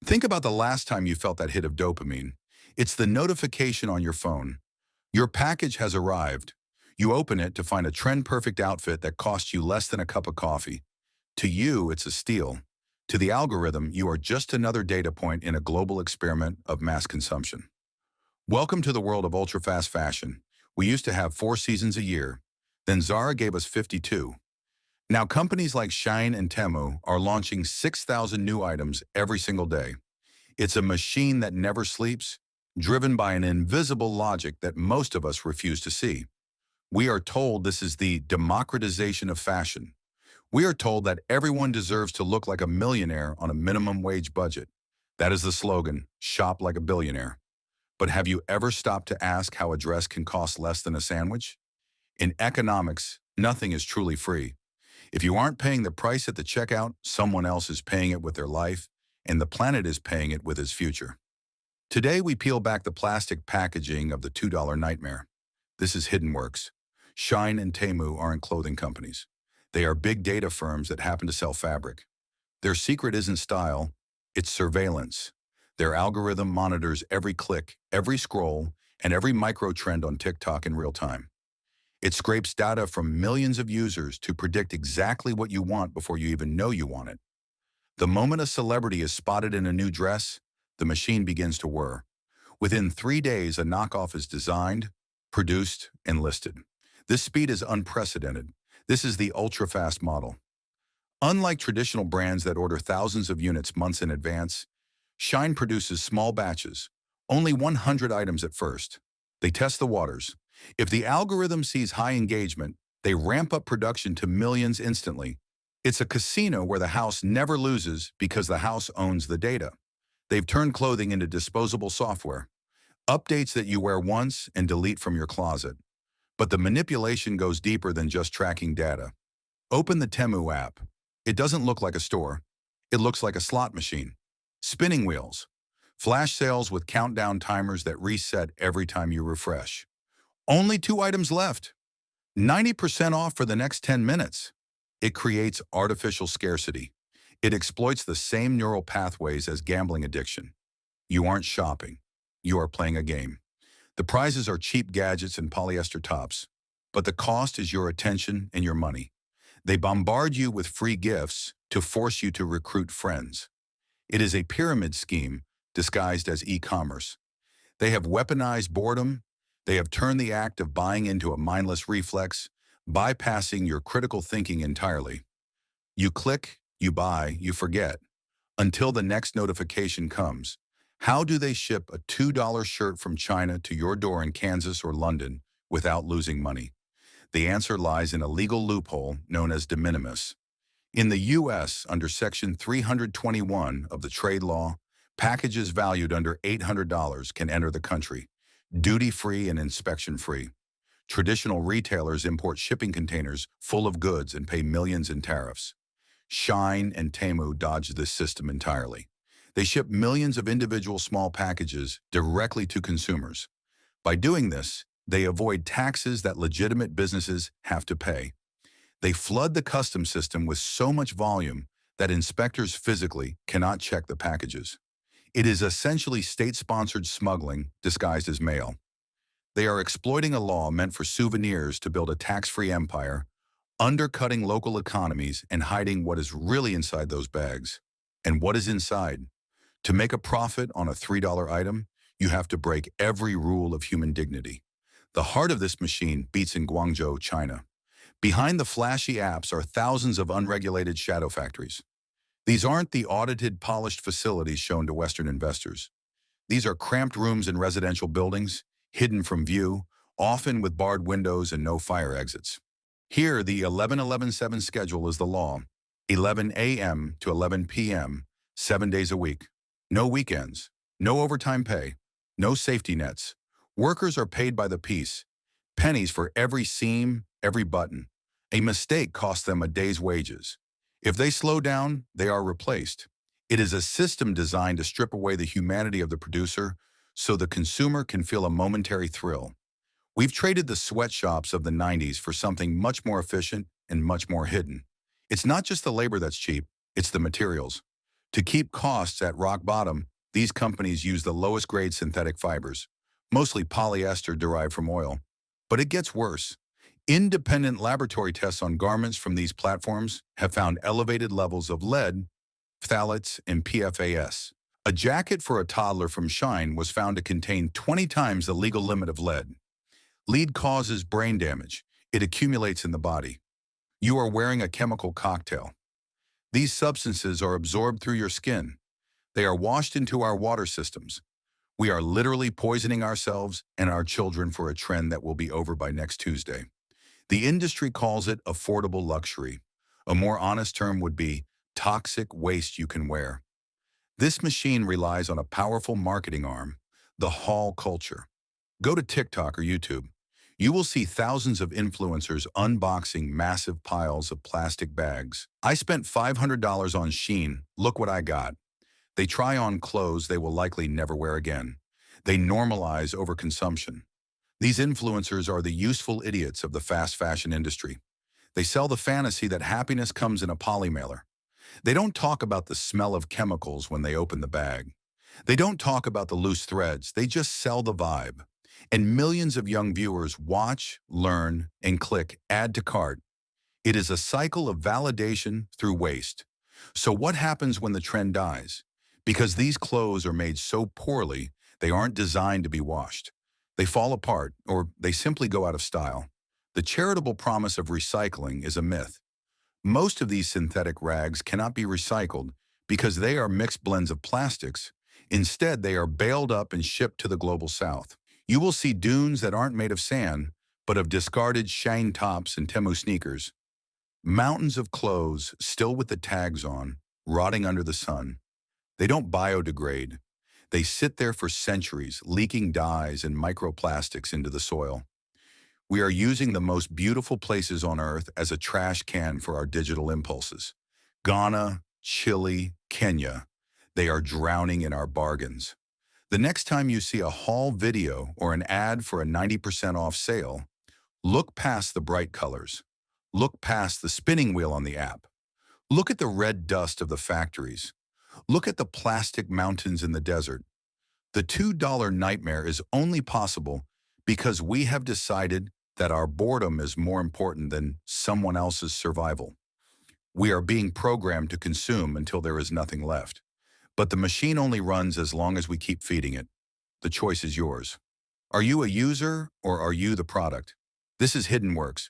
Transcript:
Think about the last time you felt that hit of dopamine. It's the notification on your phone. Your package has arrived. You open it to find a trend-perfect outfit that costs you less than a cup of coffee. To you, it's a steal. To the algorithm, you are just another data point in a global experiment of mass consumption. Welcome to the world of ultra-fast fashion. We used to have 4 seasons a year. Then Zara gave us 52. Now companies like Shein and Temu are launching 6,000 new items every single day. It's a machine that never sleeps, driven by an invisible logic that most of us refuse to see. We are told this is the democratization of fashion. We are told that everyone deserves to look like a millionaire on a minimum wage budget. That is the slogan, shop like a billionaire. But have you ever stopped to ask how a dress can cost less than a sandwich? In economics, nothing is truly free. If you aren't paying the price at the checkout, someone else is paying it with their life, and the planet is paying it with its future. Today, we peel back the plastic packaging of the $2 nightmare. This is Hidden Works. Shein and Temu aren't clothing companies. They are big data firms that happen to sell fabric. Their secret isn't style, it's surveillance. Their algorithm monitors every click, every scroll, and every micro trend on TikTok in real time. It scrapes data from millions of users to predict exactly what you want before you even know you want it. The moment a celebrity is spotted in a new dress, the machine begins to whir. Within 3 days, a knockoff is designed, produced, and listed. This speed is unprecedented. This is the ultra-fast model. Unlike traditional brands that order thousands of units months in advance, Shein produces small batches, only 100 items at first. They test the waters. If the algorithm sees high engagement, they ramp up production to millions instantly. It's a casino where the house never loses because the house owns the data. They've turned clothing into disposable software, updates that you wear once and delete from your closet. But the manipulation goes deeper than just tracking data. Open the Temu app. It doesn't look like a store. It looks like a slot machine. Spinning wheels. Flash sales with countdown timers that reset every time you refresh. Only 2 items left. 90% off for the next 10 minutes. It creates artificial scarcity. It exploits the same neural pathways as gambling addiction. You aren't shopping. You are playing a game. The prizes are cheap gadgets and polyester tops, but the cost is your attention and your money. They bombard you with free gifts to force you to recruit friends. It is a pyramid scheme disguised as e-commerce. They have weaponized boredom. They have turned the act of buying into a mindless reflex, bypassing your critical thinking entirely. You click, you buy, you forget, until the next notification comes. How do they ship a $2 shirt from China to your door in Kansas or London without losing money? The answer lies in a legal loophole known as de minimis. In the U.S., under Section 321 of the trade law, packages valued under $800 can enter the country, duty-free and inspection-free. Traditional retailers import shipping containers full of goods and pay millions in tariffs. Shein and Temu dodge this system entirely. They ship millions of individual small packages directly to consumers. By doing this, they avoid taxes that legitimate businesses have to pay. They flood the customs system with so much volume that inspectors physically cannot check the packages. It is essentially state-sponsored smuggling disguised as mail. They are exploiting a law meant for souvenirs to build a tax-free empire, undercutting local economies and hiding what is really inside those bags. And what is inside? To make a profit on a $3 item, you have to break every rule of human dignity. The heart of this machine beats in Guangzhou, China. Behind the flashy apps are thousands of unregulated shadow factories. These aren't the audited, polished facilities shown to Western investors. These are cramped rooms in residential buildings, hidden from view, often with barred windows and no fire exits. Here, the 11-11-7 schedule is the law. 11 a.m. to 11 p.m., 7 days a week. No weekends, no overtime pay, no safety nets. Workers are paid by the piece, pennies for every seam, every button. A mistake costs them a day's wages. If they slow down, they are replaced. It is a system designed to strip away the humanity of the producer so the consumer can feel a momentary thrill. We've traded the sweatshops of the 90s for something much more efficient and much more hidden. It's not just the labor that's cheap, it's the materials. To keep costs at rock bottom, these companies use the lowest grade synthetic fibers, mostly polyester derived from oil. But it gets worse. Independent laboratory tests on garments from these platforms have found elevated levels of lead, phthalates, and PFAS. A jacket for a toddler from Shein was found to contain 20 times the legal limit of lead. Lead causes brain damage. It accumulates in the body. You are wearing a chemical cocktail. These substances are absorbed through your skin. They are washed into our water systems. We are literally poisoning ourselves and our children for a trend that will be over by next Tuesday. The industry calls it affordable luxury. A more honest term would be toxic waste you can wear. This machine relies on a powerful marketing arm, the haul culture. Go to TikTok or YouTube. You will see thousands of influencers unboxing massive piles of plastic bags. I spent $500 on Shein. Look what I got. They try on clothes they will likely never wear again. They normalize overconsumption. These influencers are the useful idiots of the fast fashion industry. They sell the fantasy that happiness comes in a poly mailer. They don't talk about the smell of chemicals when they open the bag. They don't talk about the loose threads. They just sell the vibe. And millions of young viewers watch, learn, and click add to cart. It is a cycle of validation through waste. So what happens when the trend dies? Because these clothes are made so poorly, they aren't designed to be washed. They fall apart, or they simply go out of style. The charitable promise of recycling is a myth. Most of these synthetic rags cannot be recycled because they are mixed blends of plastics. Instead, they are baled up and shipped to the global south. You will see dunes that aren't made of sand, but of discarded Shein tops and Temu sneakers. Mountains of clothes still with the tags on, rotting under the sun. They don't biodegrade. They sit there for centuries, leaking dyes and microplastics into the soil. We are using the most beautiful places on Earth as a trash can for our digital impulses. Ghana, Chile, Kenya, they are drowning in our bargains. The next time you see a haul video or an ad for a 90% off sale, look past the bright colors. Look past the spinning wheel on the app. Look at the red dust of the factories. Look at the plastic mountains in the desert. The $2 nightmare is only possible because we have decided that our boredom is more important than someone else's survival. We are being programmed to consume until there is nothing left. But the machine only runs as long as we keep feeding it. The choice is yours. Are you a user or are you the product? This is Hidden Works.